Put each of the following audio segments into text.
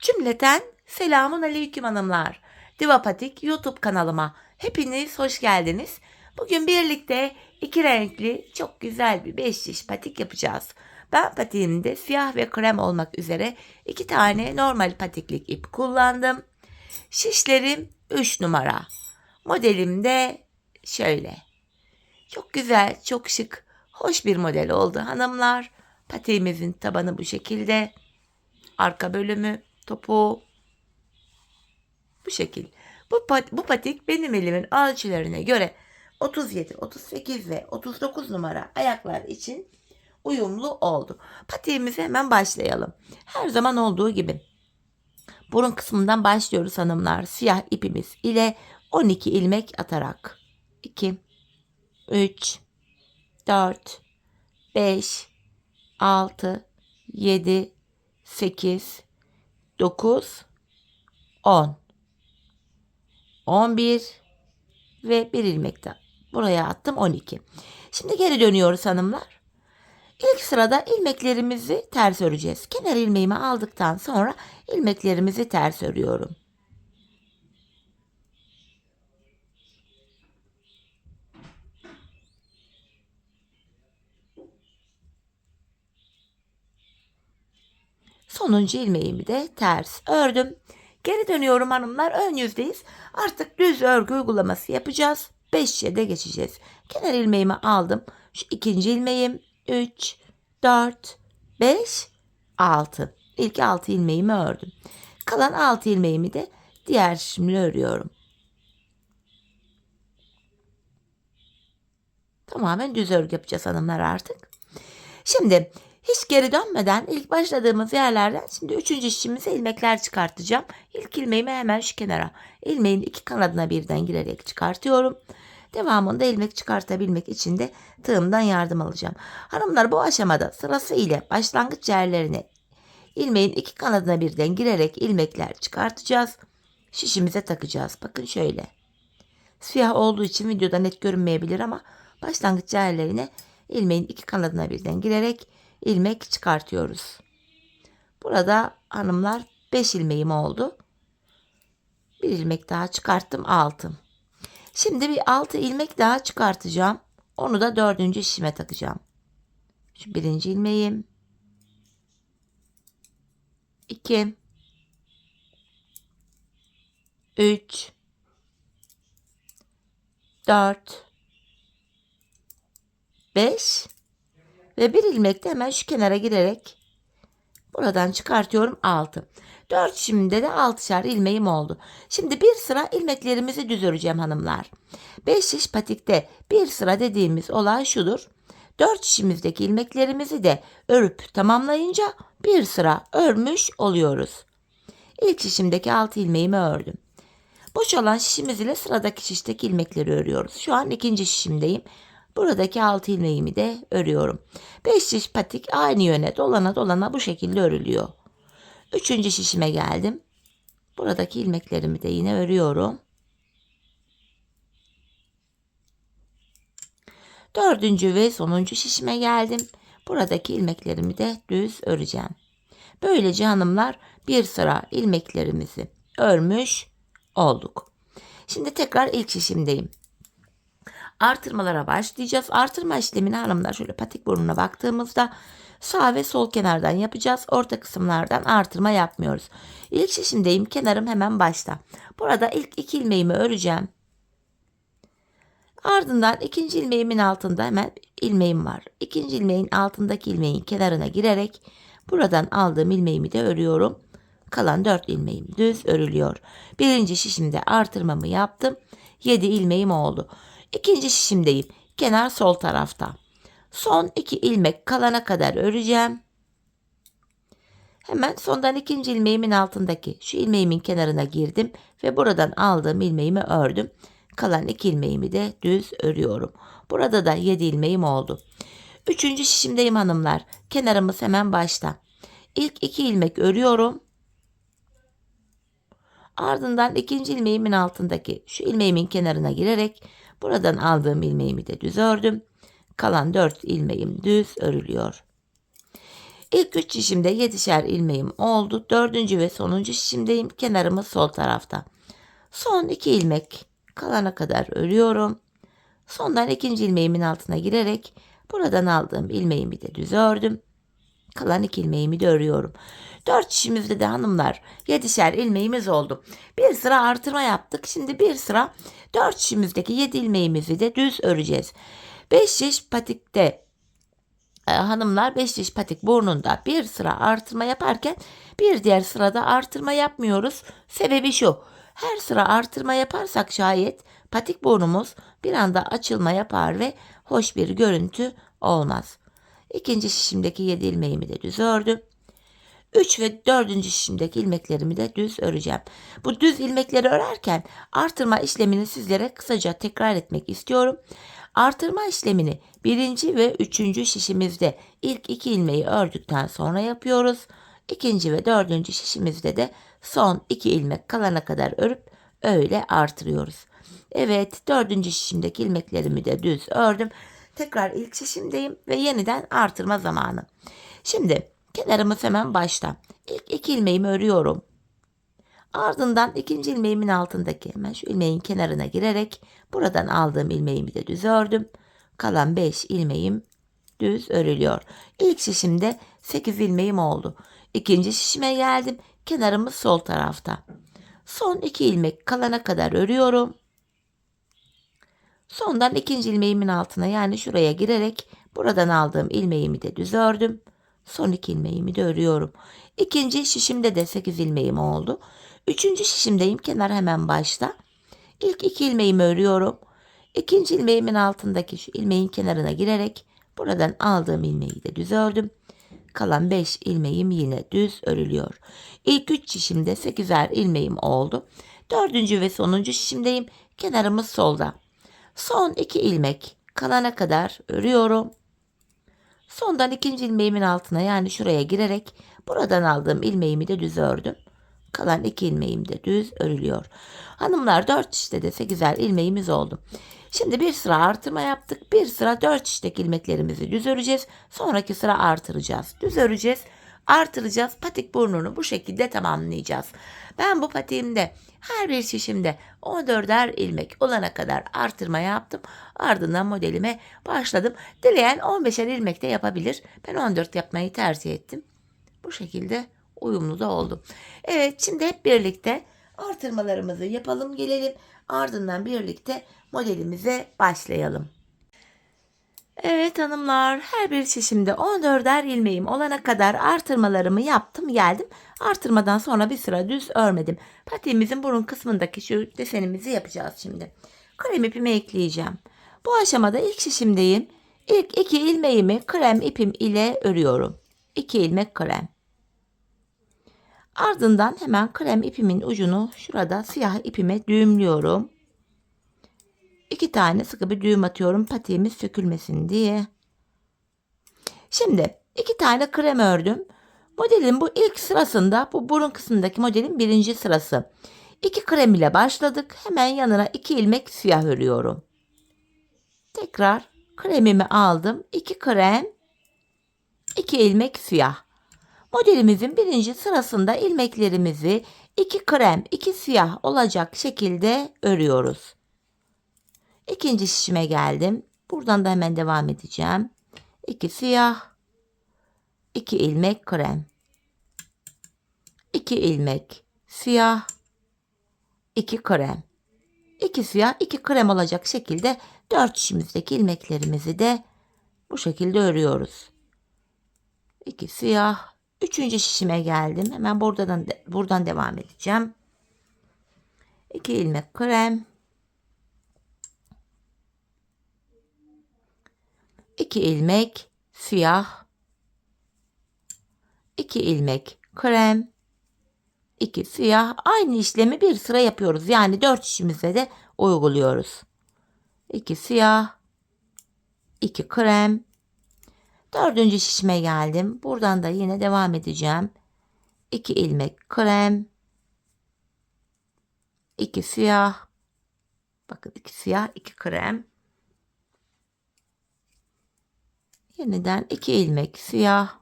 Cümleten selamun aleyküm hanımlar. Divapatik YouTube kanalıma hepiniz hoş geldiniz. Bugün birlikte iki renkli çok güzel bir 5 diş patik yapacağız. Ben patiğimde siyah ve krem olmak üzere 2 tane normal patiklik ip kullandım. Şişlerim 3 numara. Modelim de şöyle. Çok güzel, çok şık, hoş bir model oldu hanımlar. Patiğimizin tabanı bu şekilde. Arka bölümü, topuğu bu şekil. Bu patik benim elimin ölçülerine göre 37, 38 ve 39 numara ayaklar için uyumlu oldu. Patiğimize hemen başlayalım. Her zaman olduğu gibi burun kısmından başlıyoruz hanımlar. Siyah ipimiz ile 12 ilmek atarak 2, 3, 4, 5, 6, 7, 8, 9, 10, 11 ve bir ilmek de buraya attım 12. Şimdi geri dönüyoruz hanımlar. İlk sırada ilmeklerimizi ters öreceğiz. Kenar ilmeğimi aldıktan sonra ilmeklerimizi ters örüyorum. Sonuncu ilmeğimi de ters ördüm. Geri dönüyorum hanımlar. Ön yüzdeyiz. Artık düz örgü uygulaması yapacağız. 5'e de geçeceğiz. Kenar ilmeğimi aldım. Şu ikinci ilmeğim 3, 4, 5, 6. İlk 6 ilmeğimi ördüm. Kalan 6 ilmeğimi de diğer şişimle örüyorum. Tamamen düz örgü yapacağız hanımlar artık. Şimdi hiç geri dönmeden ilk başladığımız yerlerden şimdi 3. şişimize ilmekler çıkartacağım. İlk ilmeğimi hemen şu kenara, ilmeğin iki kanadına birden girerek çıkartıyorum. Devamında ilmek çıkartabilmek için de tığımdan yardım alacağım. Hanımlar bu aşamada sırasıyla başlangıç yerlerine ilmeğin iki kanadına birden girerek ilmekler çıkartacağız. Şişimize takacağız. Bakın şöyle. Siyah olduğu için videoda net görünmeyebilir ama başlangıç yerlerine ilmeğin iki kanadına birden girerek ilmek çıkartıyoruz. Burada hanımlar 5 ilmeğim oldu. Bir ilmek daha çıkarttım 6. Şimdi bir 6 ilmek daha çıkartacağım. Onu da 4. şişime takacağım. Şu birinci ilmeğim. 2 3 4 5 ve bir ilmek de hemen şu kenara girerek buradan çıkartıyorum 6. 4 şimdi de 6'şar ilmeğim oldu. Şimdi bir sıra ilmeklerimizi düz öreceğim hanımlar. 5 şiş patikte bir sıra dediğimiz olay şudur. 4 şişimizdeki ilmeklerimizi de örüp tamamlayınca bir sıra örmüş oluyoruz. İlk şişimdeki 6 ilmeğimi ördüm. Boş olan şişimiz ile sıradaki şişteki ilmekleri örüyoruz. Şu an ikinci şişimdeyim. Buradaki 6 ilmeğimi de örüyorum. 5 şiş patik aynı yöne dolana dolana bu şekilde örülüyor. 3. şişime geldim. Buradaki ilmeklerimi de yine örüyorum. 4. ve sonuncu şişime geldim. Buradaki ilmeklerimi de düz öreceğim. Böylece hanımlar bir sıra ilmeklerimizi örmüş olduk. Şimdi tekrar ilk şişimdeyim. Artırmalara başlayacağız. Artırma işlemini hanımlar şöyle patik burnuna baktığımızda sağ ve sol kenardan yapacağız. Orta kısımlardan artırma yapmıyoruz. İlk şişimdeyim. Kenarım hemen başta. Burada ilk 2 ilmeğimi öreceğim. Ardından ikinci ilmeğimin altında hemen ilmeğim var. İkinci ilmeğin altındaki ilmeğin kenarına girerek buradan aldığım ilmeğimi de örüyorum. Kalan 4 ilmeğim düz örülüyor. Birinci şişimde artırmamı yaptım. 7 ilmeğim oldu. İkinci şişimdeyim. Kenar sol tarafta. Son 2 ilmek kalana kadar öreceğim. Hemen sondan ikinci ilmeğimin altındaki şu ilmeğimin kenarına girdim ve buradan aldığım ilmeğimi ördüm. Kalan 2 ilmeğimi de düz örüyorum. Burada da 7 ilmeğim oldu. 3. şişimdeyim hanımlar. Kenarımız hemen başta. İlk 2 ilmek örüyorum. Ardından ikinci ilmeğimin altındaki şu ilmeğimin kenarına girerek buradan aldığım ilmeğimi de düz ördüm. Kalan 4 ilmeğim düz örülüyor. İlk 3 şişimde 7'şer ilmeğim oldu. 4. ve sonuncu şişimdeyim. Kenarımız sol tarafta. Son 2 ilmek kalana kadar örüyorum. Sondan ikinci ilmeğimin altına girerek buradan aldığım ilmeğimi de düz ördüm. Kalan 2 ilmeğimi de örüyorum. 4 şişimizde de hanımlar 7'şer ilmeğimiz oldu. Bir sıra artırma yaptık. Şimdi bir sıra 4 şişimizdeki 7 ilmeğimizi de düz öreceğiz. 5 şiş patikte hanımlar 5 şiş patik burnunda bir sıra artırma yaparken bir diğer sırada artırma yapmıyoruz. Sebebi şu: her sıra artırma yaparsak şayet patik burnumuz bir anda açılma yapar ve hoş bir görüntü olmaz. İkinci şişimdeki 7 ilmeğimi de düz ördüm. 3 ve 4. şişimdeki ilmeklerimi de düz öreceğim. Bu düz ilmekleri örerken artırma işlemini sizlere kısaca tekrar etmek istiyorum. Artırma işlemini 1. ve 3. şişimizde ilk 2 ilmeği ördükten sonra yapıyoruz. 2. ve 4. şişimizde de son 2 ilmek kalana kadar örüp öyle artırıyoruz. Evet, 4. şişimdeki ilmeklerimi de düz ördüm. Tekrar ilk şişimdeyim ve yeniden artırma zamanı. Şimdi kenarımız hemen başta. İlk 2 ilmeğimi örüyorum. Ardından ikinci ilmeğimin altındaki hemen şu ilmeğin kenarına girerek buradan aldığım ilmeğimi de düz ördüm. Kalan 5 ilmeğim düz örülüyor. İlk şişimde 8 ilmeğim oldu. İkinci şişime geldim. Kenarımız sol tarafta. Son 2 ilmek kalana kadar örüyorum. Sondan ikinci ilmeğimin altına yani şuraya girerek buradan aldığım ilmeğimi de düz ördüm. Son 2 ilmeğimi de örüyorum. İkinci şişimde de 8 ilmeğim oldu. Üçüncü şişimdeyim. Kenar hemen başta. İlk 2 ilmeğimi örüyorum. İkinci ilmeğimin altındaki şu ilmeğin kenarına girerek buradan aldığım ilmeği de düz ördüm. Kalan 5 ilmeğim yine düz örülüyor. İlk 3 şişimde 8'er ilmeğim oldu. 4. ve sonuncu şişimdeyim. Kenarımız solda. Son 2 ilmek kalana kadar örüyorum. Sondan ikinci ilmeğimin altına yani şuraya girerek buradan aldığım ilmeğimi de düz ördüm. Kalan 2 ilmeğim de düz örülüyor. Hanımlar 4 şişte de 8'er ilmeğimiz oldu. Şimdi bir sıra artırma yaptık. Bir sıra 4 şişteki ilmeklerimizi düz öreceğiz. Sonraki sıra artıracağız. Düz öreceğiz. Artıracağız. Patik burnunu bu şekilde tamamlayacağız. Ben bu patiğimde her bir şişimde 14'er ilmek olana kadar artırma yaptım. Ardından modelime başladım. Dileyen 15'er ilmek de yapabilir. Ben 14 yapmayı tercih ettim. Bu şekilde uyumlu da oldu. Evet, şimdi hep birlikte artırmalarımızı yapalım gelelim. Ardından birlikte modelimize başlayalım. Evet hanımlar, her bir şişimde 14'er ilmeğim olana kadar artırmalarımı yaptım geldim. Artırmadan sonra bir sıra düz örmedim. Patiğimizin burun kısmındaki şu desenimizi yapacağız şimdi. Krem ipimi ekleyeceğim. Bu aşamada ilk şişimdeyim. İlk 2 ilmeğimi krem ipim ile örüyorum. 2 ilmek krem. Ardından hemen krem ipimin ucunu şurada siyah ipime düğümlüyorum. 2 tane sıkı bir düğüm atıyorum patiğimiz sökülmesin diye. Şimdi 2 tane krem ördüm. Modelin bu ilk sırasında bu burun kısmındaki modelin birinci sırası. 2 krem ile başladık. Hemen yanına 2 ilmek siyah örüyorum. Tekrar kremimi aldım. 2 krem, 2 ilmek siyah. Modelimizin birinci sırasında ilmeklerimizi 2 krem, 2 siyah olacak şekilde örüyoruz. İkinci şişime geldim. Buradan da hemen devam edeceğim. 2 siyah, 2 ilmek krem, 2 ilmek siyah, 2 krem, 2 siyah, 2 krem olacak şekilde 4 şişimizdeki ilmeklerimizi de bu şekilde örüyoruz. 2 siyah. Üçüncü şişime geldim. Hemen buradan devam edeceğim. 2 ilmek krem, 2 ilmek siyah, 2 ilmek krem, 2 siyah. Aynı işlemi bir sıra yapıyoruz. Yani 4 şişimize de uyguluyoruz. 2 siyah, 2 krem. 4. şişime geldim. Buradan da yine devam edeceğim. 2 ilmek krem, 2 siyah. Bakın 2 siyah, 2 krem. Yeniden 2 ilmek siyah,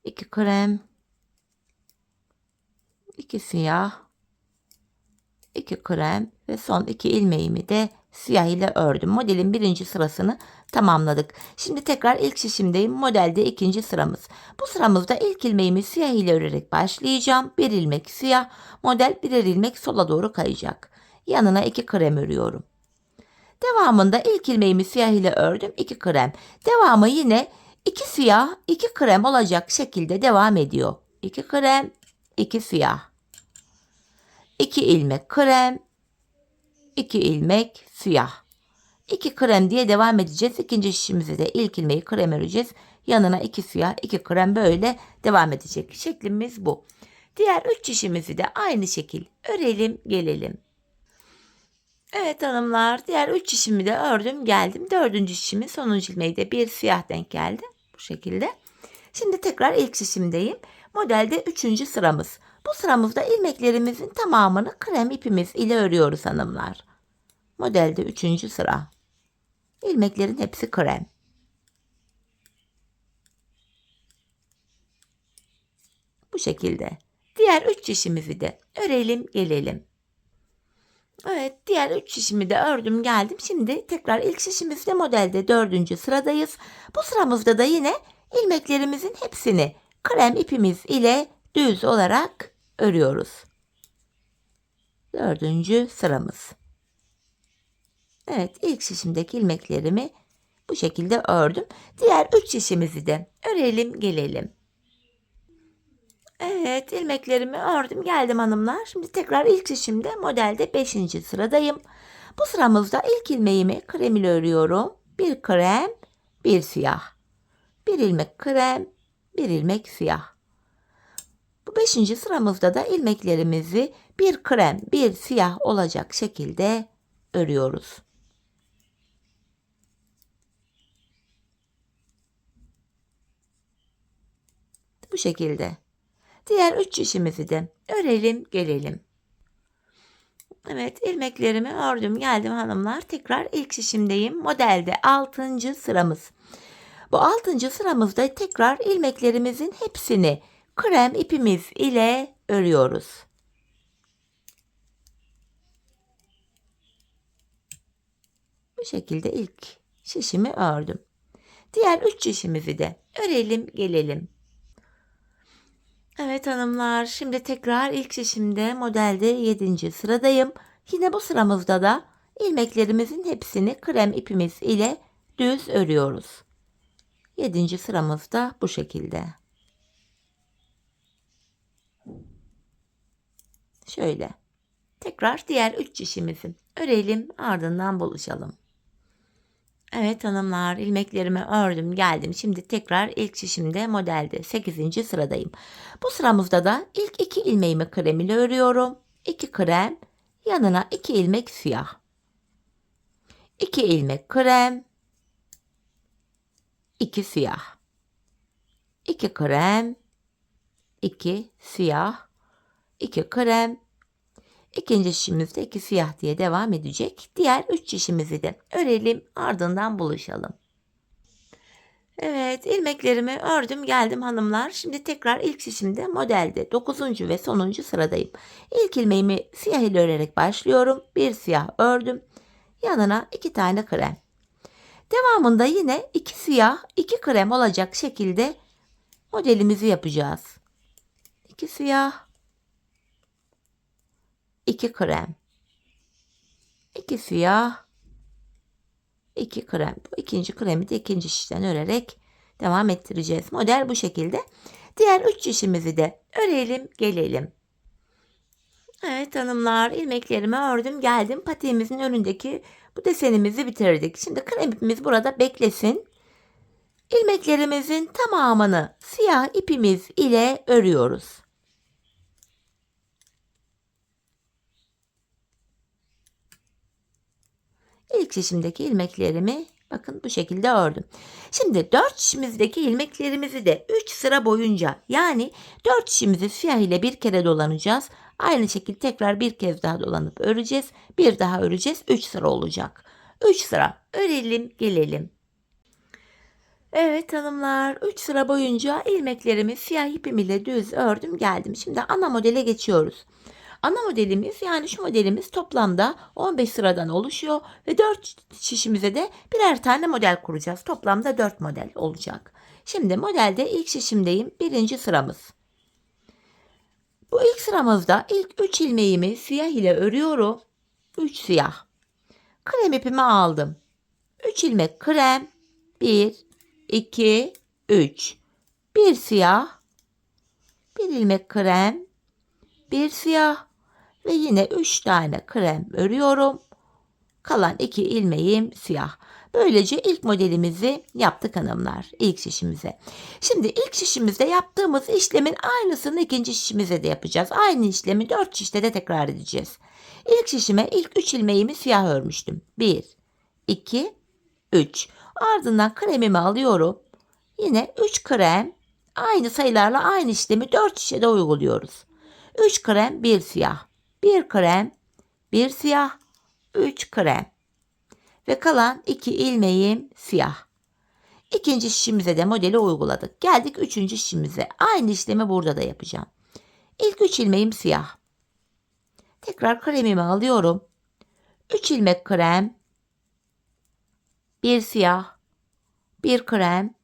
2 krem, 2 siyah, 2 krem ve son 2 ilmeğimi de siyah ile ördüm. Modelin birinci sırasını tamamladık. Şimdi tekrar ilk şişimdeyim. Modelde ikinci sıramız. Bu sıramızda ilk ilmeğimi siyah ile örerek başlayacağım. Bir ilmek siyah, model birer ilmek sola doğru kayacak. Yanına 2 krem örüyorum. Devamında ilk ilmeğimi siyah ile ördüm. 2 krem. Devamı yine 2 siyah, 2 krem olacak şekilde devam ediyor. 2 krem, 2 siyah. 2 ilmek krem, 2 ilmek siyah. 2 krem diye devam edeceğiz. İkinci şişimizi de ilk ilmeği krem öreceğiz. Yanına 2 siyah, 2 krem böyle devam edecek. Şeklimiz bu. Diğer 3 şişimizi de aynı şekil örelim, gelelim. Evet hanımlar, diğer 3 şişimi de ördüm, geldim. 4. şişimin sonuncu ilmeği de bir siyah denk geldi. Bu şekilde. Şimdi tekrar ilk şişimdeyim. Modelde 3. sıramız. Bu sıramızda ilmeklerimizin tamamını krem ipimiz ile örüyoruz hanımlar. Modelde 3. sıra. İlmeklerin hepsi krem. Bu şekilde. Diğer 3 şişimizi de örelim, gelelim. Evet, diğer 3 şişimi de ördüm, geldim. Şimdi tekrar ilk şişimizde modelde 4. sıradayız. Bu sıramızda da yine ilmeklerimizin hepsini krem ipimiz ile düz olarak örüyoruz. 4. sıramız. Evet, ilk şişimdeki ilmeklerimi bu şekilde ördüm. Diğer 3 şişimizi de örelim, gelelim. Evet, ilmeklerimi ördüm, geldim hanımlar. Şimdi tekrar ilk şişimde modelde 5. sıradayım. Bu sıramızda ilk ilmeğimi krem ile örüyorum. Bir krem, bir siyah. Bir ilmek krem, bir ilmek siyah. Bu 5. sıramızda da ilmeklerimizi bir krem, bir siyah olacak şekilde örüyoruz. Bu şekilde. Diğer 3 şişimizi de örelim, gelelim. Evet, ilmeklerimi ördüm, geldim hanımlar. Tekrar ilk şişimdeyim. Modelde 6. sıramız. Bu 6. sıramızda tekrar ilmeklerimizin hepsini krem ipimiz ile örüyoruz. Bu şekilde ilk şişimi ördüm. Diğer 3 şişimizi de örelim, gelelim. Evet hanımlar, şimdi tekrar ilk şişimde modelde 7. sıradayım. Yine bu sıramızda da ilmeklerimizin hepsini krem ipimiz ile düz örüyoruz. 7. sıramızda bu şekilde. Şöyle. Tekrar diğer 3 şişimizi örelim, ardından buluşalım. Evet hanımlar, ilmeklerimi ördüm, geldim. Şimdi tekrar ilk şişimde modelde 8. sıradayım. Bu sıramızda da ilk 2 ilmeğimi krem ile örüyorum. 2 krem, yanına 2 ilmek siyah. 2 ilmek krem, 2 siyah. 2 krem, 2 siyah, 2 krem. İkinci şişimizde 2 siyah diye devam edecek. Diğer 3 şişimizi de örelim, ardından buluşalım. Evet, ilmeklerimi ördüm, geldim hanımlar. Şimdi tekrar ilk şişimde modelde 9. ve sonuncu sıradayım. İlk ilmeğimi siyah ile örerek başlıyorum. Bir siyah ördüm. Yanına 2 tane krem. Devamında yine 2 siyah, 2 krem olacak şekilde modelimizi yapacağız. 2 siyah, 2 krem. 2 siyah, 2 krem. Bu ikinci kremi de ikinci şişten örerek devam ettireceğiz. Model bu şekilde. Diğer 3 şişimizi de örelim, gelelim. Evet hanımlar, ilmeklerimi ördüm, geldim. Patiğimizin önündeki bu desenimizi bitirdik. Şimdi krem ipimiz burada beklesin. İlmeklerimizin tamamını siyah ipimiz ile örüyoruz. İlk şişimdeki ilmeklerimi bakın bu şekilde ördüm. Şimdi 4 şişimizdeki ilmeklerimizi de 3 sıra boyunca, yani 4 şişimizi siyah ile bir kere dolanacağız. Aynı şekilde tekrar bir kez daha dolanıp öreceğiz. Bir daha öreceğiz. 3 sıra olacak. 3 sıra örelim, gelelim. Evet hanımlar, 3 sıra boyunca ilmeklerimi siyah ipim ile düz ördüm geldim. Şimdi ana modele geçiyoruz. Ana modelimiz, yani şu modelimiz toplamda 15 sıradan oluşuyor ve 4 şişimize de birer tane model kuracağız. Toplamda 4 model olacak. Şimdi modelde ilk şişimdeyim. Birinci sıramız. Bu ilk sıramızda ilk 3 ilmeğimi siyah ile örüyorum. 3 siyah. Krem ipimi aldım. 3 ilmek krem. 1, 2, 3. Bir siyah. Bir ilmek krem. Bir siyah. Ve yine 3 tane krem örüyorum. Kalan 2 ilmeğim siyah. Böylece ilk modelimizi yaptık hanımlar. İlk şişimize. Şimdi ilk şişimizde yaptığımız işlemin aynısını ikinci şişimize de yapacağız. Aynı işlemi 4 şişte de tekrar edeceğiz. İlk şişime ilk 3 ilmeğimi siyah örmüştüm. 1, 2, 3. Ardından kremimi alıyorum. Yine 3 krem. Aynı sayılarla aynı işlemi 4 şişede uyguluyoruz. 3 krem, 1 siyah. 1 krem, 1 siyah, 3 krem. Ve kalan 2 ilmeğim siyah. İkinci şişimize de modeli uyguladık. Geldik 3. şişimize. Aynı işlemi burada da yapacağım. İlk 3 ilmeğim siyah. Tekrar kremimi alıyorum. 3 ilmek krem, 1 siyah, 1 krem,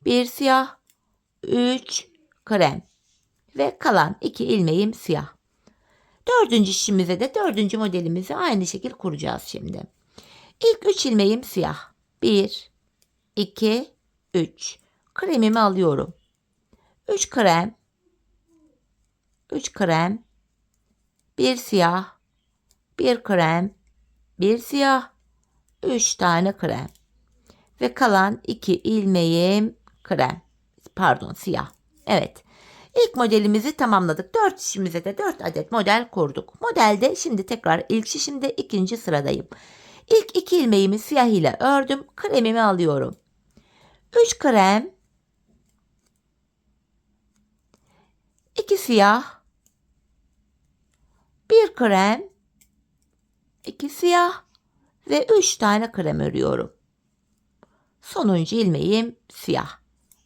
1 siyah, 3 krem. Ve kalan 2 ilmeğim siyah. 4. şişimize de 4. modelimizi aynı şekilde kuracağız şimdi. İlk 3 ilmeğim siyah. 1, 2, 3. Kremimi alıyorum. 3 krem, 3 krem, 1 siyah, 1 krem, 1 siyah, 3 tane krem. Ve kalan 2 ilmeğim krem. Pardon, siyah. Evet. İlk modelimizi tamamladık. 4 şişimize de 4 adet model kurduk. Modelde şimdi tekrar ilk şişimde ikinci sıradayım. İlk 2 ilmeğimi siyah ile ördüm. Kremimi alıyorum. 3 krem, 2 siyah, 1 krem, 2 siyah ve 3 tane krem örüyorum. Sonuncu ilmeğim siyah.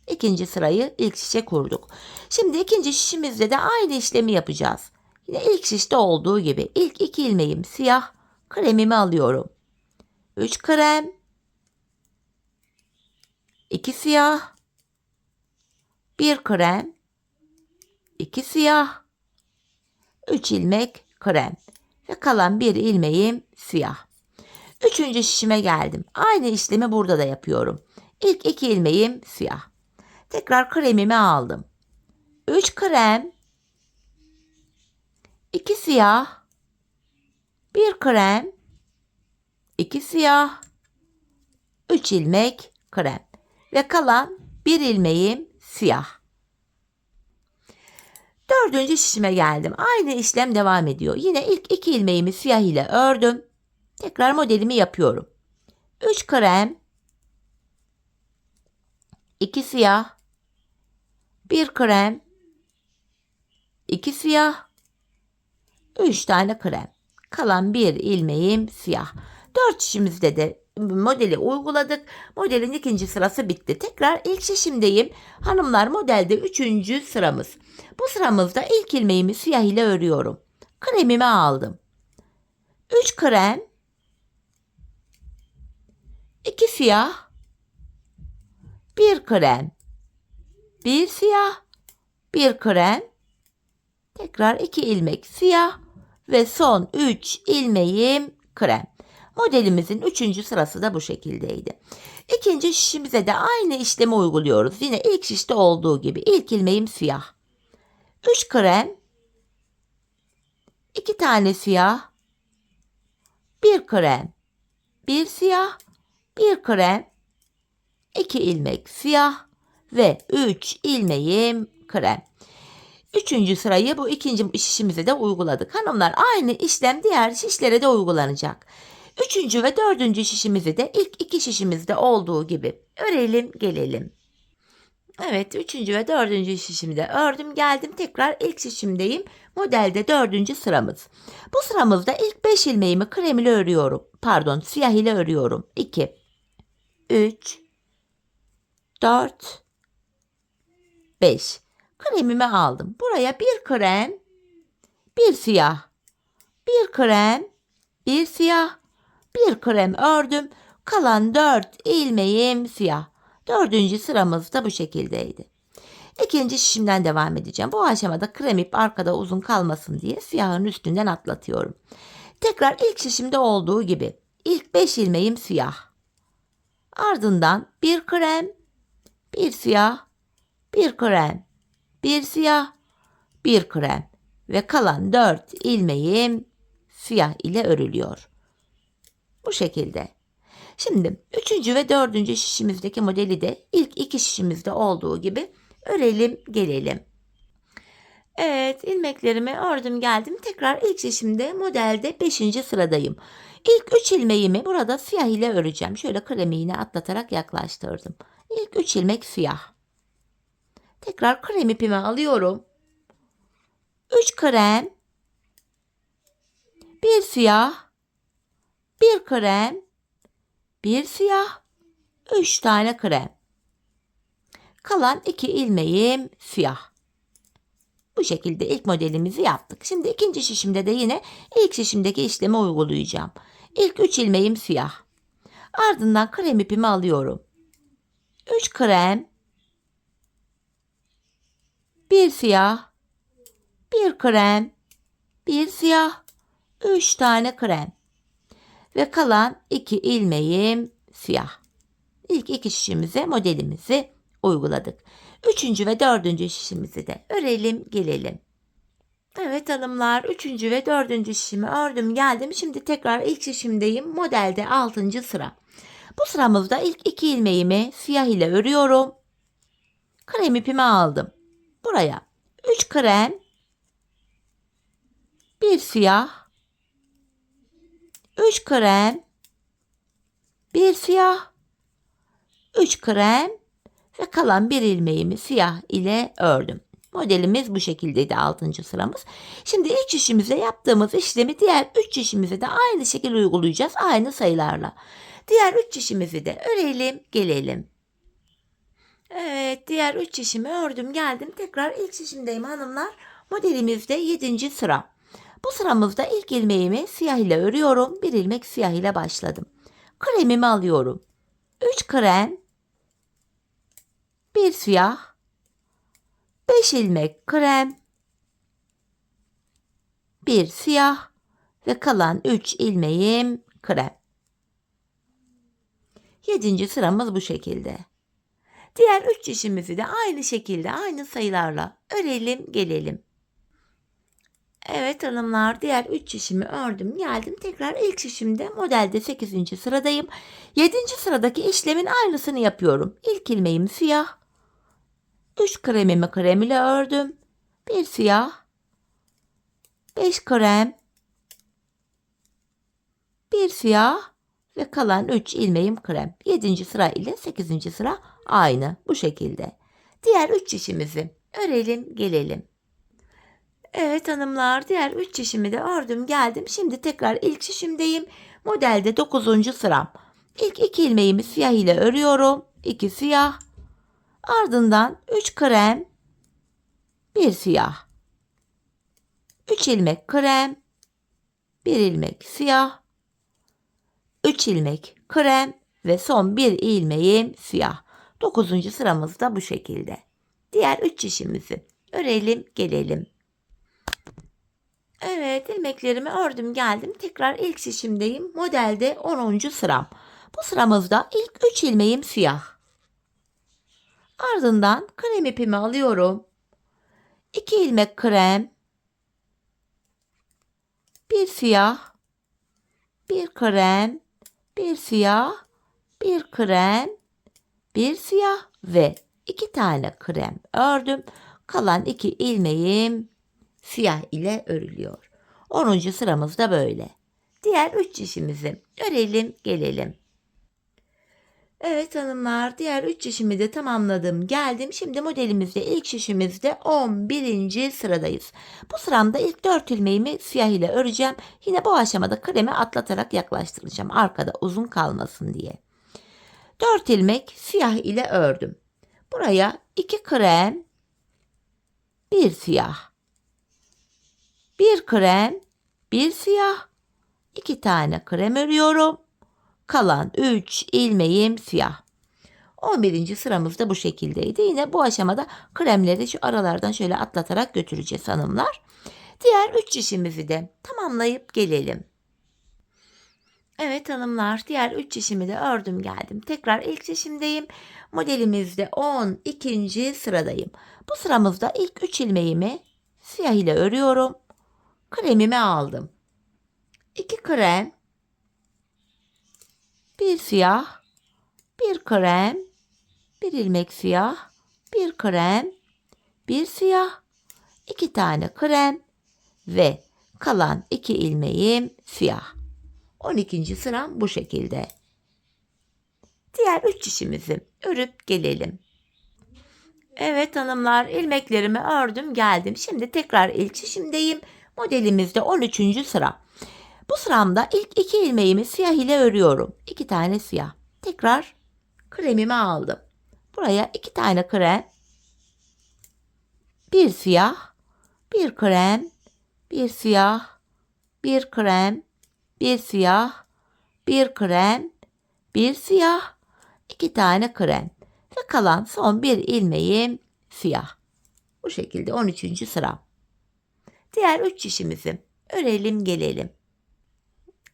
İkinci sırayı ilk şişe kurduk. Şimdi ikinci şişimizde de aynı işlemi yapacağız. Yine ilk şişte olduğu gibi ilk 2 ilmeğim siyah, kremimi alıyorum. 3 krem, 2 siyah, 1 krem, 2 siyah, 3 ilmek krem ve kalan 1 ilmeğim siyah. 3. şişime geldim. Aynı işlemi burada da yapıyorum. İlk 2 ilmeğim siyah. Tekrar kremimi aldım. 3 krem, 2 siyah, 1 krem, 2 siyah, 3 ilmek krem ve kalan 1 ilmeğim siyah. 4. şişime geldim. Aynı işlem devam ediyor. Yine ilk 2 ilmeğimi siyah ile ördüm. Tekrar modelimi yapıyorum. 3 krem, 2 siyah, 1 krem, 2 siyah, 3 tane krem. Kalan 1 ilmeğim siyah. 4 şişimizde de modeli uyguladık. Modelin ikinci sırası bitti. Tekrar ilk şişimdeyim. Hanımlar, modelde 3. sıramız. Bu sıramızda ilk ilmeğimi siyah ile örüyorum. Kremimi aldım. 3 krem, 2 siyah, 1 krem, 1 siyah, 1 krem, tekrar 2 ilmek siyah ve son 3 ilmeğim krem. Modelimizin 3. sırası da bu şekildeydi. İkinci şişimize de aynı işlemi uyguluyoruz. Yine ilk şişte olduğu gibi ilk ilmeğim siyah. 3 krem, 2 tane siyah, 1 krem, 1 siyah, 1 krem, 2 ilmek siyah ve 3 ilmeğim krem. 3. sırayı bu ikinci şişimize de uyguladık. Hanımlar, aynı işlem diğer şişlere de uygulanacak. 3. ve 4. şişimizi de ilk 2 şişimizde olduğu gibi örelim gelelim. Evet, 3. ve 4. şişimde ördüm geldim. Tekrar ilk şişimdeyim. Modelde 4. sıramız. Bu sıramızda ilk 5 ilmeğimi krem ile örüyorum. Pardon, siyah ile örüyorum. 2, 3, 4, 5. Kremimi aldım. Buraya bir krem, bir siyah, bir krem, bir siyah, bir krem ördüm. Kalan 4 ilmeğim siyah. Dördüncü sıramız da bu şekildeydi. İkinci şişimden devam edeceğim. Bu aşamada krem ip arkada uzun kalmasın diye siyahın üstünden atlatıyorum. Tekrar ilk şişimde olduğu gibi ilk 5 ilmeğim siyah. Ardından bir krem, bir siyah, bir krem, bir siyah, bir krem ve kalan 4 ilmeğim siyah ile örülüyor. Bu şekilde. Şimdi 3. ve 4. şişimizdeki modeli de ilk 2 şişimizde olduğu gibi örelim gelelim. Evet, ilmeklerimi ördüm geldim. Tekrar ilk şişimde modelde 5. sıradayım. İlk 3 ilmeğimi burada siyah ile öreceğim. Şöyle krem iğne atlatarak yaklaştırdım. İlk 3 ilmek siyah. Tekrar krem ipimi alıyorum. 3 krem, bir siyah, bir krem, bir siyah, 3 tane krem. Kalan 2 ilmeğim siyah. Bu şekilde ilk modelimizi yaptık. Şimdi ikinci şişimde de yine ilk şişimdeki işlemi uygulayacağım. İlk 3 ilmeğim siyah. Ardından krem ipimi alıyorum. 3 krem, bir siyah, bir krem, bir siyah, 3 tane krem. Ve kalan 2 ilmeğim siyah. İlk 2 şişimize modelimizi uyguladık. 3. ve 4. şişimizi de örelim gelelim. Evet hanımlar, 3. ve 4. şişimi ördüm geldim. Şimdi tekrar ilk şişimdeyim. Modelde 6. sıra. Bu sıramızda ilk 2 ilmeğimi siyah ile örüyorum. Krem ipimi aldım. Buraya 3 krem, bir siyah, 3 krem, bir siyah, 3 krem ve kalan bir ilmeğimi siyah ile ördüm. Modelimiz bu şekildeydi 6. sıramız. Şimdi ilk şişimize yaptığımız işlemi diğer 3 şişimize de aynı şekilde uygulayacağız. Aynı sayılarla. Diğer 3 şişimizi de örelim gelelim. Evet, diğer 3 şişimi ördüm geldim. Tekrar ilk şişimdeyim hanımlar. Modelimizde 7. sıra. Bu sıramızda ilk ilmeğimi siyah ile örüyorum. Bir ilmek siyah ile başladım. Kremimi alıyorum. 3 krem, bir siyah, 5 ilmek krem, bir siyah ve kalan 3 ilmeğim krem. 7. sıramız bu şekilde. Diğer 3 şişimizi de aynı şekilde aynı sayılarla örelim gelelim. Evet hanımlar, diğer 3 şişimi ördüm geldim. Tekrar ilk şişimde modelde 8. sıradayım. 7. sıradaki işlemin aynısını yapıyorum. İlk ilmeğim siyah. 3 kremimi krem ile ördüm. Bir siyah. 5 krem. Bir siyah. Ve kalan 3 ilmeğim krem. 7. sıra ile 8. sıra aynı bu şekilde. Diğer 3 şişimizi örelim gelelim. Evet hanımlar, diğer 3 şişimi de ördüm geldim. Şimdi tekrar ilk şişimdeyim. Modelde 9. sıram. İlk 2 ilmeğimi siyah ile örüyorum. 2 siyah. Ardından 3 krem. 1 siyah. 3 ilmek krem. 1 ilmek siyah. 3 ilmek krem ve son 1 ilmeğim siyah. 9. sıramız da bu şekilde. Diğer 3 şişimizi örelim gelelim. Evet, ilmeklerimi ördüm geldim. Tekrar ilk şişimdeyim. Modelde 10. sıram. Bu sıramızda ilk 3 ilmeğim siyah. Ardından krem ipimi alıyorum. 2 ilmek krem. Bir siyah. Bir krem. Bir siyah. Bir krem. Bir siyah ve 2 tane krem ördüm. Kalan 2 ilmeğim siyah ile örülüyor. 10. sıramız da böyle. Diğer 3 şişimizi örelim gelelim. Evet hanımlar, diğer 3 şişimi de tamamladım geldim. Şimdi modelimizde ilk şişimizde 11. sıradayız. Bu sıramda ilk 4 ilmeğimi siyah ile öreceğim. Yine bu aşamada kremi atlatarak yaklaştıracağım arkada uzun kalmasın diye. 4 ilmek siyah ile ördüm. Buraya 2 krem, 1 siyah. 1 krem, 1 siyah. 2 tane krem örüyorum. Kalan 3 ilmeğim siyah. 11. sıramız da bu şekildeydi. Yine bu aşamada kremleri şu aralardan şöyle atlatarak götüreceğiz hanımlar. Diğer 3 işimizi de tamamlayıp gelelim. Evet hanımlar, diğer 3 işimi de ördüm geldim. Tekrar ilk işimdeyim. Modelimizde 12. sıradayım. Bu sıramızda ilk 3 ilmeğimi siyah ile örüyorum. Kremimi aldım. 2 krem, 1 siyah, 1 krem, 1 ilmek siyah, 1 krem, 1 siyah, 2 tane krem ve kalan 2 ilmeğim siyah. 12. sıram bu şekilde. Diğer 3 işimizi örüp gelelim. Evet hanımlar, ilmeklerimi ördüm geldim. Şimdi tekrar ilk işimdeyim. Modelimizde 13. sıra. Bu sıramda ilk 2 ilmeğimi siyah ile örüyorum. 2 tane siyah. Tekrar kremimi aldım. Buraya 2 tane krem, 1 siyah, 1 krem, 1 siyah, 1 krem, 1 siyah, 1 krem, 1 siyah, 2 tane krem ve kalan son 1 ilmeğim siyah. Bu şekilde 13. sıra. Diğer 3 işimizi örelim gelelim.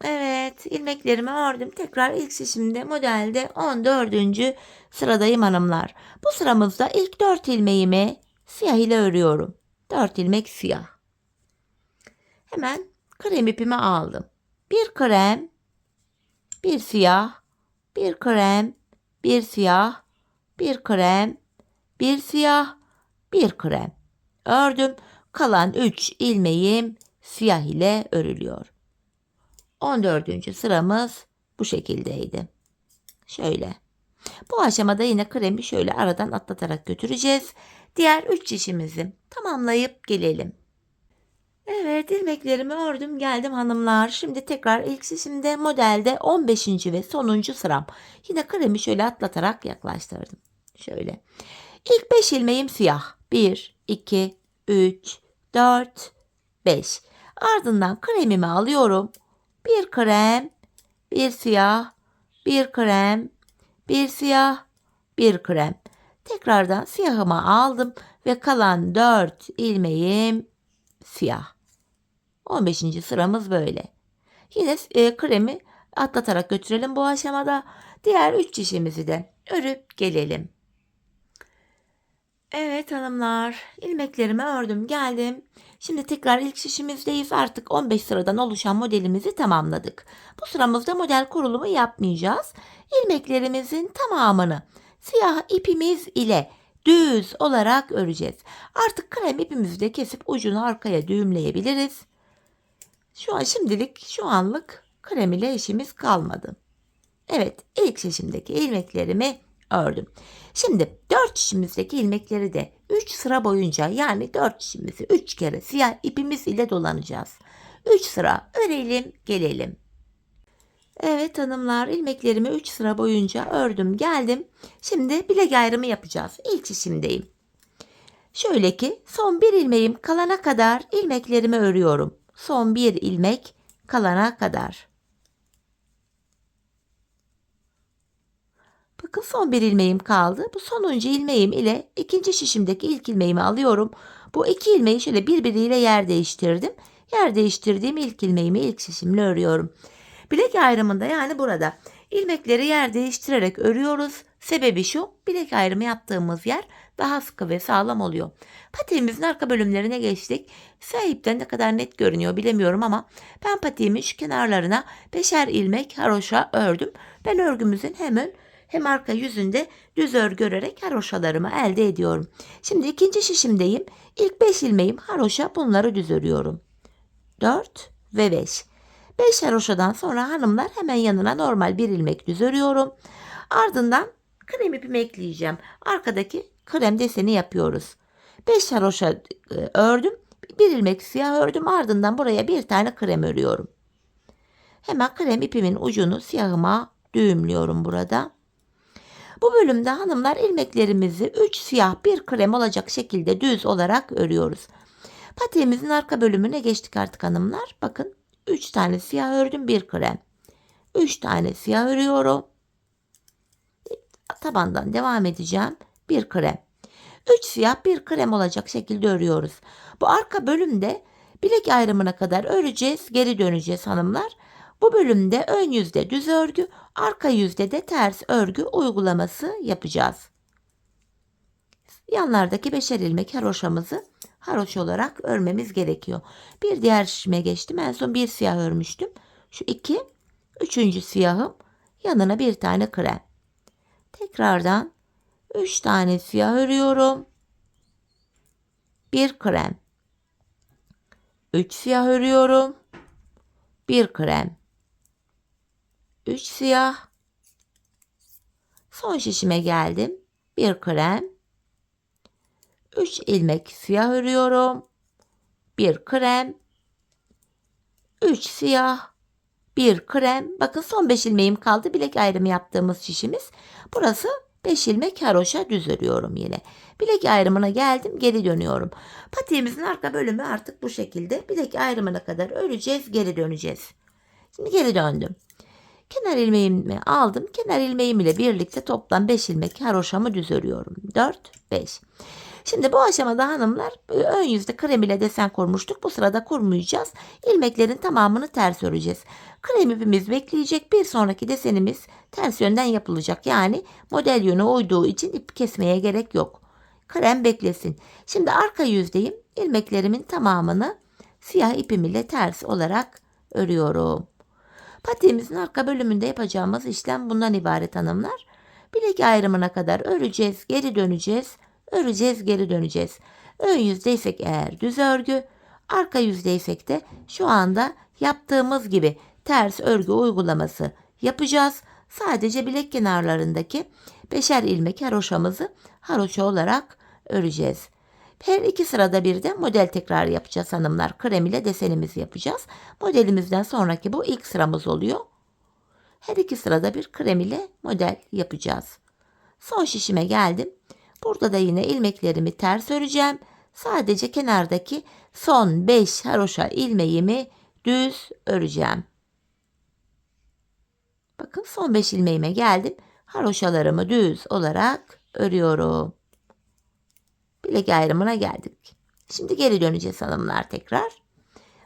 Evet, ilmeklerimi ördüm. Tekrar ilk şişimde modelde 14. sıradayım hanımlar. Bu sıramızda ilk 4 ilmeğimi siyah ile örüyorum. 4 ilmek siyah. Hemen krem ipimi aldım. 1 krem, 1 siyah, 1 krem, 1 siyah, 1 krem, 1 siyah, 1 krem. Ördüm. Kalan 3 ilmeğim siyah ile örülüyor. 14. sıramız bu şekildeydi. Şöyle. Bu aşamada yine kremi şöyle aradan atlatarak götüreceğiz. Diğer 3 işimizi tamamlayıp gelelim. Evet, ilmeklerimi ördüm geldim hanımlar. Şimdi tekrar ilk şişimde modelde 15. ve sonuncu sıram. Yine kremi şöyle atlatarak yaklaştırdım. Şöyle. İlk 5 ilmeğim siyah. 1, 2, 3, 4, 5. Ardından kremimi alıyorum. 1 krem, 1 siyah, 1 krem, 1 siyah, 1 krem. Tekrardan siyahımı aldım ve kalan 4 ilmeğim siyah. 15. sıramız böyle. Yine kremi atlatarak götürelim bu aşamada. Diğer 3 işimizi de örüp gelelim. Evet hanımlar, ilmeklerimi ördüm geldim. Şimdi tekrar ilk şişimizdeyiz. Artık 15 sıradan oluşan modelimizi tamamladık. Bu sıramızda model kurulumu yapmayacağız. İlmeklerimizin tamamını siyah ipimiz ile düz olarak öreceğiz. Artık krem ipimizi de kesip ucunu arkaya düğümleyebiliriz. Şu anlık krem ile işimiz kalmadı. Evet, ilk şişimdeki ilmeklerimi ördüm. Şimdi 4 şişimizdeki ilmekleri de 3 sıra boyunca, yani 4 şişimizi 3 kere siyah ipimiz ile dolanacağız. 3 sıra örelim gelelim. Evet hanımlar, ilmeklerimi 3 sıra boyunca ördüm geldim. Şimdi bilek ayrımı yapacağız. İlk şişimdeyim. Şöyle ki son bir ilmeğim kalana kadar ilmeklerimi örüyorum. Son bir ilmek kalana kadar. Bakın son bir ilmeğim kaldı. Bu sonuncu ilmeğim ile ikinci şişimdeki ilk ilmeğimi alıyorum. Bu iki ilmeği şöyle birbiriyle yer değiştirdim. Yer değiştirdiğim ilk ilmeğimi ilk şişimle örüyorum. Bilek ayrımında, yani burada ilmekleri yer değiştirerek örüyoruz. Sebebi şu: bilek ayrımı yaptığımız yer daha sıkı ve sağlam oluyor. Patiğimizin arka bölümlerine geçtik. Siyah ipten ne kadar net görünüyor bilemiyorum ama ben patiğimin şu kenarlarına 5'er ilmek haroşa ördüm. Ben örgümüzün hem arka yüzünde düz örgü örerek haroşalarımı elde ediyorum. Şimdi ikinci şişimdeyim. İlk 5 ilmeğim haroşa, bunları düz örüyorum. 4 ve 5. 5 haroşadan sonra hanımlar hemen yanına normal bir ilmek düz örüyorum. Ardından krem ipimi ekleyeceğim. Arkadaki krem deseni yapıyoruz. 5 haroşa ördüm. Bir ilmek siyah ördüm. Ardından buraya bir tane krem örüyorum. Hemen krem ipimin ucunu siyahıma düğümlüyorum burada. Bu bölümde hanımlar ilmeklerimizi 3 siyah 1 krem olacak şekilde düz olarak örüyoruz. Patiğimizin arka bölümüne geçtik artık hanımlar. Bakın 3 tane siyah ördüm, 1 krem. 3 tane siyah örüyorum. Tabandan devam edeceğim. 1 krem. 3 siyah 1 krem olacak şekilde örüyoruz. Bu arka bölümde bilek ayrımına kadar öreceğiz. Geri döneceğiz hanımlar. Bu bölümde ön yüzde düz örgü, arka yüzde de ters örgü uygulaması yapacağız. Yanlardaki 5'er ilmek haroşamızı haroşa olarak örmemiz gerekiyor. Bir diğer şişime geçtim. En son bir siyah örmüştüm. Şu 2, üçüncü siyahım. Yanına bir tane krem. Tekrardan 3 tane siyah örüyorum. 1 krem. 3 siyah örüyorum. 1 krem. 3 siyah. Son şişime geldim. 1 krem. 3 ilmek siyah örüyorum. 1 krem. 3 siyah. 1 krem. Bakın son 5 ilmeğim kaldı. Bilek ayrımı yaptığımız şişimiz. Burası 5 ilmek haroşa düz örüyorum yine. Bilek ayrımına geldim, geri dönüyorum. Patiğimizin arka bölümü artık bu şekilde. Bilek ayrımına kadar öreceğiz, geri döneceğiz. Şimdi geri döndüm. Kenar ilmeğimi aldım. Kenar ilmeğim ile birlikte toplam 5 ilmek haroşamı düz örüyorum. 4, 5. Şimdi bu aşamada hanımlar ön yüzde krem ile desen kurmuştuk. Bu sırada kurmayacağız. İlmeklerin tamamını ters öreceğiz. Krem ipimiz bekleyecek. Bir sonraki desenimiz ters yönden yapılacak. Yani model yönü uyduğu için ip kesmeye gerek yok. Krem beklesin. Şimdi arka yüzdeyim. İlmeklerimin tamamını siyah ipim ile ters olarak örüyorum. Patiğimizin arka bölümünde yapacağımız işlem bundan ibaret hanımlar. Bilek ayrımına kadar öreceğiz, geri döneceğiz. Öreceğiz, geri döneceğiz. Ön yüzdeysek eğer düz örgü, arka yüzdeysek de şu anda yaptığımız gibi ters örgü uygulaması yapacağız. Sadece bilek kenarlarındaki 5'er ilmek haroşamızı haroşa olarak öreceğiz. Her iki sırada bir de model tekrarı yapacağız hanımlar. Krem ile desenimizi yapacağız. Modelimizden sonraki bu ilk sıramız oluyor. Her iki sırada bir krem ile model yapacağız. Son şişime geldim. Burada da yine ilmeklerimi ters öreceğim. Sadece kenardaki son 5 haroşa ilmeğimi düz öreceğim. Bakın son 5 ilmeğime geldim. Haroşalarımı düz olarak örüyorum. Bilek ayrımına geldik. Şimdi geri döneceğiz hanımlar tekrar.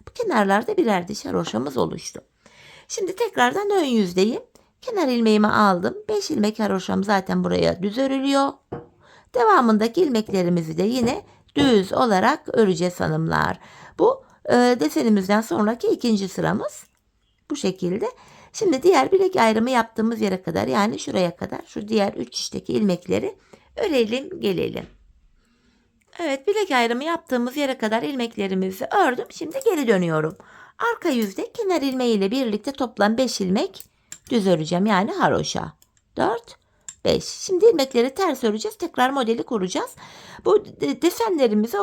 Bu kenarlarda birer diş haroşamız oluştu. Şimdi tekrardan ön yüzdeyim. Kenar ilmeğimi aldım. 5 ilmek haroşam zaten buraya düz örülüyor. Devamındaki ilmeklerimizi de yine düz olarak öreceğiz hanımlar. Bu desenimizden sonraki ikinci sıramız. Bu şekilde. Şimdi diğer bilek ayrımı yaptığımız yere kadar, yani şuraya kadar şu diğer 3 şişteki ilmekleri örelim gelelim. Evet, bilek ayrımı yaptığımız yere kadar ilmeklerimizi ördüm. Şimdi geri dönüyorum. Arka yüzde kenar ilmeği ile birlikte toplam 5 ilmek düz öreceğim. Yani haroşa. 4, 5. Şimdi ilmekleri ters öreceğiz. Tekrar modeli kuracağız. Bu desenlerimizi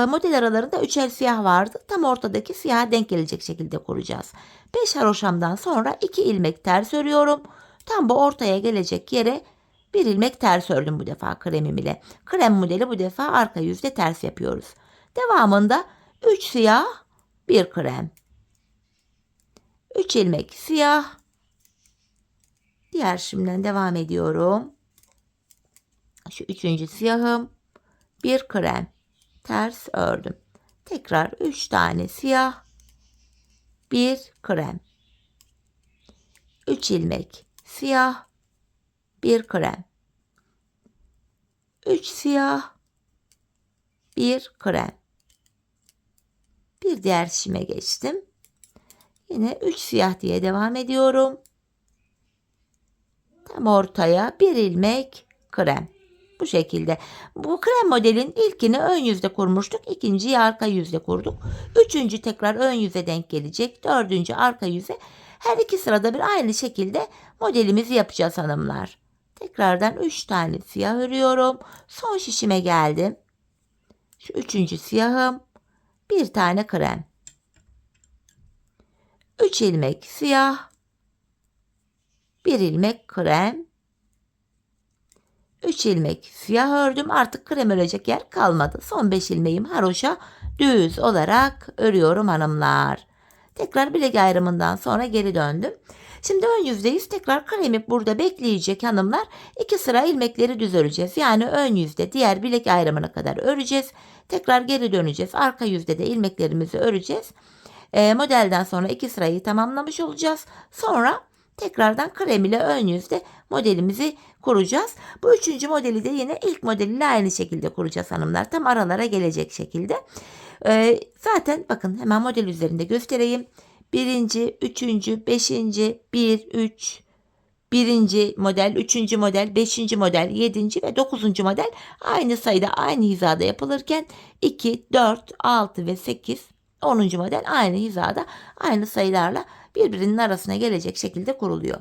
model aralarında 3'er siyah vardı. Tam ortadaki siyaha denk gelecek şekilde kuracağız. 5 haroşamdan sonra 2 ilmek ters örüyorum. Tam bu ortaya gelecek yere bir ilmek ters ördüm bu defa kremim ile. Krem modeli bu defa arka yüzde ters yapıyoruz. Devamında 3 siyah, 1 krem. 3 ilmek siyah. Diğer şimdiden devam ediyorum. Şu 3. siyahım. 1 krem. Ters ördüm. Tekrar 3 tane siyah. 1 krem. 3 ilmek siyah. 1 krem. 3 siyah. 1 krem. Bir diğer şişime geçtim. Yine 3 siyah diye devam ediyorum. Tam ortaya 1 ilmek krem. Bu şekilde. Bu krem modelin ilkini ön yüzde kurmuştuk. İkinciyi arka yüzde kurduk. Üçüncü tekrar ön yüze denk gelecek. Dördüncü arka yüze. Her iki sırada bir aynı şekilde modelimizi yapacağız hanımlar. Tekrardan 3 tane siyah örüyorum. Son şişime geldim. Şu 3. siyahım. 1 tane krem. 3 ilmek siyah. 1 ilmek krem. 3 ilmek siyah ördüm. Artık krem örecek yer kalmadı. Son 5 ilmeğim haroşa düz olarak örüyorum hanımlar. Tekrar bilek ayrımından sonra geri döndüm. Şimdi ön yüzdeyiz. Tekrar kremi burada bekleyecek hanımlar. 2 sıra ilmekleri düz öreceğiz. Yani ön yüzde diğer bilek ayrımına kadar öreceğiz. Tekrar geri döneceğiz. Arka yüzde de ilmeklerimizi öreceğiz. Modelden sonra 2 sırayı tamamlamış olacağız. Sonra tekrardan krem ile ön yüzde modelimizi kuracağız. Bu üçüncü modeli de yine ilk modeliyle aynı şekilde kuracağız hanımlar. Tam aralara gelecek şekilde. Zaten bakın hemen model üzerinde göstereyim. Birinci, üçüncü, beşinci, bir, üç, birinci model, üçüncü model, beşinci model, yedinci ve dokuzuncu model aynı sayıda aynı hizada yapılırken 2, 4, 6 ve 8, 10. model aynı hizada aynı sayılarla birbirinin arasına gelecek şekilde kuruluyor.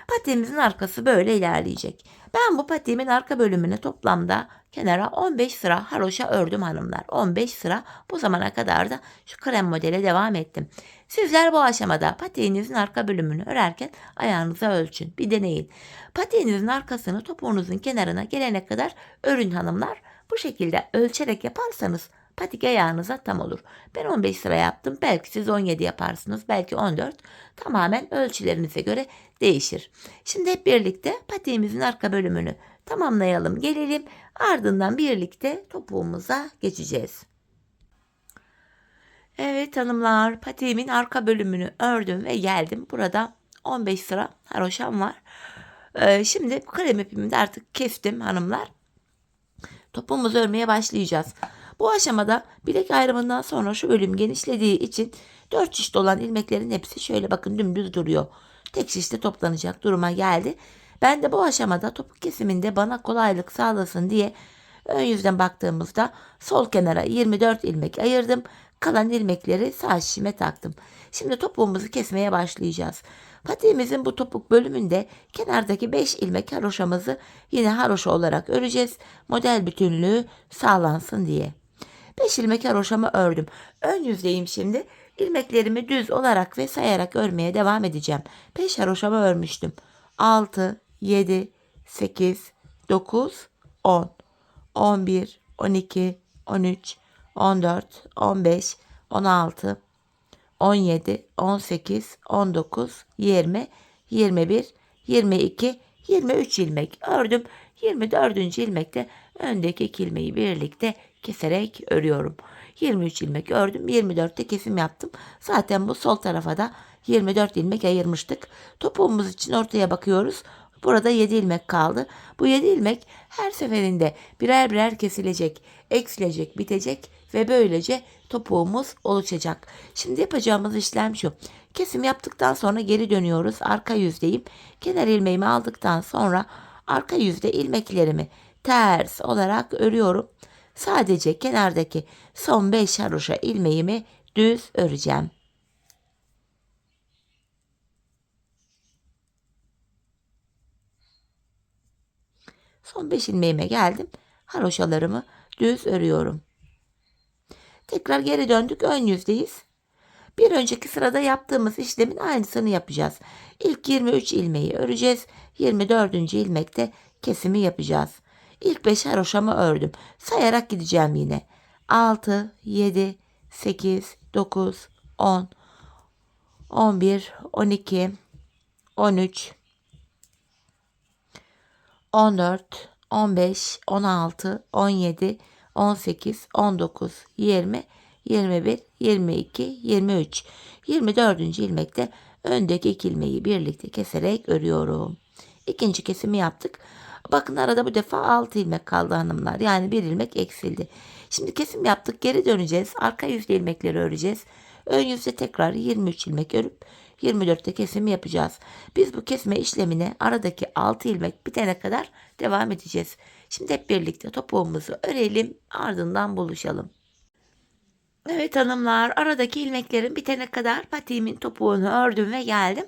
Patiğimizin arkası böyle ilerleyecek. Ben bu patiğimin arka bölümüne toplamda kenara 15 sıra haroşa ördüm hanımlar. 15 sıra bu zamana kadar da şu krem modele devam ettim. Sizler bu aşamada patiğinizin arka bölümünü örerken ayağınıza ölçün. Bir deneyin. Patiğinizin arkasını topuğunuzun kenarına gelene kadar örün hanımlar. Bu şekilde ölçerek yaparsanız patik ayağınıza tam olur. Ben 15 sıra yaptım. Belki siz 17 yaparsınız. Belki 14. Tamamen ölçülerinize göre değişir. Şimdi hep birlikte patiğimizin arka bölümünü tamamlayalım. Gelelim. Ardından birlikte topuğumuza geçeceğiz. Evet hanımlar, patiğimin arka bölümünü ördüm ve geldim. Burada 15 sıra haroşam var. Şimdi krem ipimi de artık kestim hanımlar. Topuğumuzu örmeye başlayacağız. Bu aşamada bilek ayrımından sonra şu bölüm genişlediği için 4 şişte olan ilmeklerin hepsi şöyle bakın dümdüz duruyor. Tek şişte toplanacak duruma geldi. Ben de bu aşamada topuk kesiminde bana kolaylık sağlasın diye ön yüzden baktığımızda sol kenara 24 ilmek ayırdım. Kalan ilmekleri sağ şişime taktım. Şimdi topuğumuzu kesmeye başlayacağız. Patiğimizin bu topuk bölümünde kenardaki 5 ilmek haroşamızı yine haroşa olarak öreceğiz. Model bütünlüğü sağlansın diye. 5 ilmek haroşamı ördüm. Ön yüzdeyim şimdi. İlmeklerimi düz olarak ve sayarak örmeye devam edeceğim. 5 haroşamı örmüştüm. 6, 7, 8, 9, 10, 11, 12, 13, 14, 15, 16, 17, 18, 19, 20, 21, 22, 23 ilmek ördüm. 24. ilmekte öndeki 2 ilmeği birlikte keserek örüyorum. 23 ilmek ördüm. 24'te kesim yaptım. Zaten bu sol tarafa da 24 ilmek ayırmıştık. Topuğumuz için ortaya bakıyoruz. Burada 7 ilmek kaldı. Bu 7 ilmek her seferinde birer birer kesilecek, eksilecek, bitecek ve böylece topuğumuz oluşacak. Şimdi yapacağımız işlem şu. Kesim yaptıktan sonra geri dönüyoruz. Arka yüzdeyim. Kenar ilmeğimi aldıktan sonra arka yüzde ilmeklerimi ters olarak örüyorum. Sadece kenardaki son 5 haroşa ilmeğimi düz öreceğim. Son 5 ilmeğime geldim. Haroşalarımı düz örüyorum. Tekrar geri döndük. Ön yüzdeyiz. Bir önceki sırada yaptığımız işlemin aynısını yapacağız. İlk 23 ilmeği öreceğiz. 24. ilmekte kesimi yapacağız. İlk 5 haroşamı ördüm. Sayarak gideceğim yine. 6, 7, 8, 9, 10, 11, 12, 13, 14, 15, 16, 17, 18, 19, 20, 21, 22, 23. 24. ilmekte öndeki 2 ilmeği birlikte keserek örüyorum. İkinci kesimi yaptık. Bakın arada bu defa 6 ilmek kaldı hanımlar. Yani 1 ilmek eksildi. Şimdi kesim yaptık. Geri döneceğiz. Arka yüzde ilmekleri öreceğiz. Ön yüzde tekrar 23 ilmek örüp 24'te kesim yapacağız. Biz bu kesme işlemine aradaki 6 ilmek bitene kadar devam edeceğiz. Şimdi hep birlikte topuğumuzu örelim. Ardından buluşalım. Evet hanımlar, aradaki ilmeklerin bitene kadar patiğimin topuğunu ördüm ve geldim.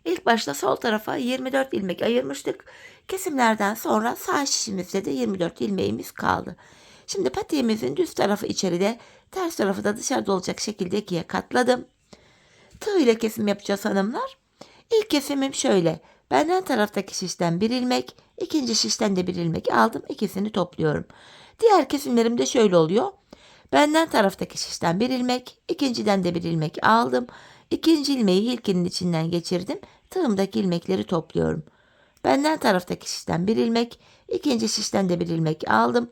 İlk başta sol tarafa 24 ilmek ayırmıştık. Kesimlerden sonra sağ şişimizde de 24 ilmeğimiz kaldı. Şimdi patiğimizin düz tarafı içeride, ters tarafı da dışarıda olacak şekilde ikiye katladım. Tığ ile kesim yapacağız hanımlar. İlk kesimim şöyle. Benden taraftaki şişten bir ilmek, ikinci şişten de bir ilmek aldım. İkisini topluyorum. Diğer kesimlerim de şöyle oluyor. Benden taraftaki şişten bir ilmek, ikinciden de bir ilmek aldım. İkinci ilmeği ilkinin içinden geçirdim. Tığımdaki ilmekleri topluyorum. Benden taraftaki şişten bir ilmek, ikinci şişten de bir ilmek aldım.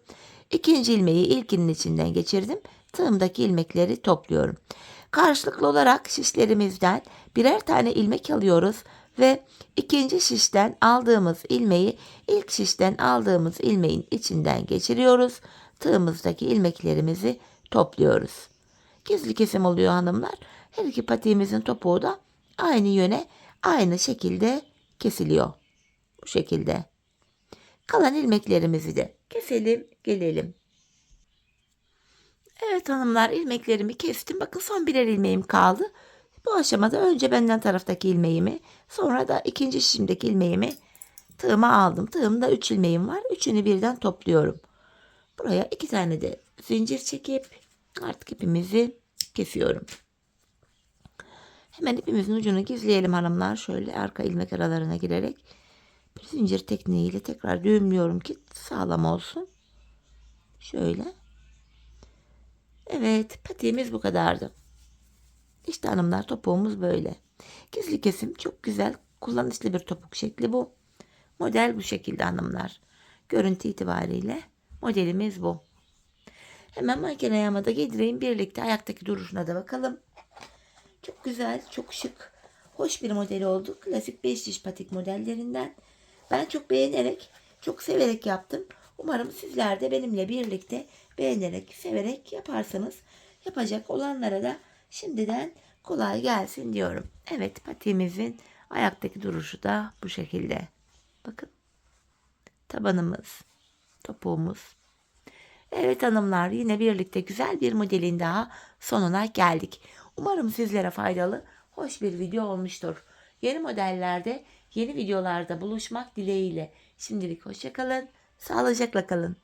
İkinci ilmeği ilkinin içinden geçirdim. Tığımdaki ilmekleri topluyorum. Karşılıklı olarak şişlerimizden birer tane ilmek alıyoruz ve ikinci şişten aldığımız ilmeği ilk şişten aldığımız ilmeğin içinden geçiriyoruz. Tığımızdaki ilmeklerimizi topluyoruz. Gizli kesim oluyor hanımlar. Her iki patiğimizin topuğu da aynı yöne, aynı şekilde kesiliyor. Bu şekilde. Kalan ilmeklerimizi de keselim, gelelim. Evet hanımlar, ilmeklerimi kestim. Bakın son birer ilmeğim kaldı. Bu aşamada önce benden taraftaki ilmeğimi, sonra da ikinci şişimdeki ilmeğimi tığıma aldım. Tığımda 3 ilmeğim var. Üçünü birden topluyorum. Buraya 2 tane de zincir çekip artık ipimizi kesiyorum. Hemen ipimizin ucunu gizleyelim hanımlar. Şöyle arka ilmek aralarına girerek bir zincir tekniğiyle tekrar düğümlüyorum ki sağlam olsun. Şöyle. Evet, patiğimiz bu kadardı. İşte hanımlar, topuğumuz böyle. Gizli kesim çok güzel, kullanışlı bir topuk şekli bu. Model bu şekilde hanımlar. Görüntü itibariyle modelimiz bu. Hemen manken ayağıma da giydireyim. Birlikte ayaktaki duruşuna da bakalım. Çok güzel, çok şık, hoş bir model oldu. Klasik 5 diş patik modellerinden. Ben çok beğenerek, çok severek yaptım. Umarım sizler de benimle birlikte beğenerek, severek yaparsınız. Yapacak olanlara da şimdiden kolay gelsin diyorum. Evet, patiğimizin ayaktaki duruşu da bu şekilde. Bakın, tabanımız, topuğumuz. Evet hanımlar, yine birlikte güzel bir modelin daha sonuna geldik. Umarım sizlere faydalı, hoş bir video olmuştur. Yeni modellerde, yeni videolarda buluşmak dileğiyle. Şimdilik hoşça kalın, sağlıcakla kalın.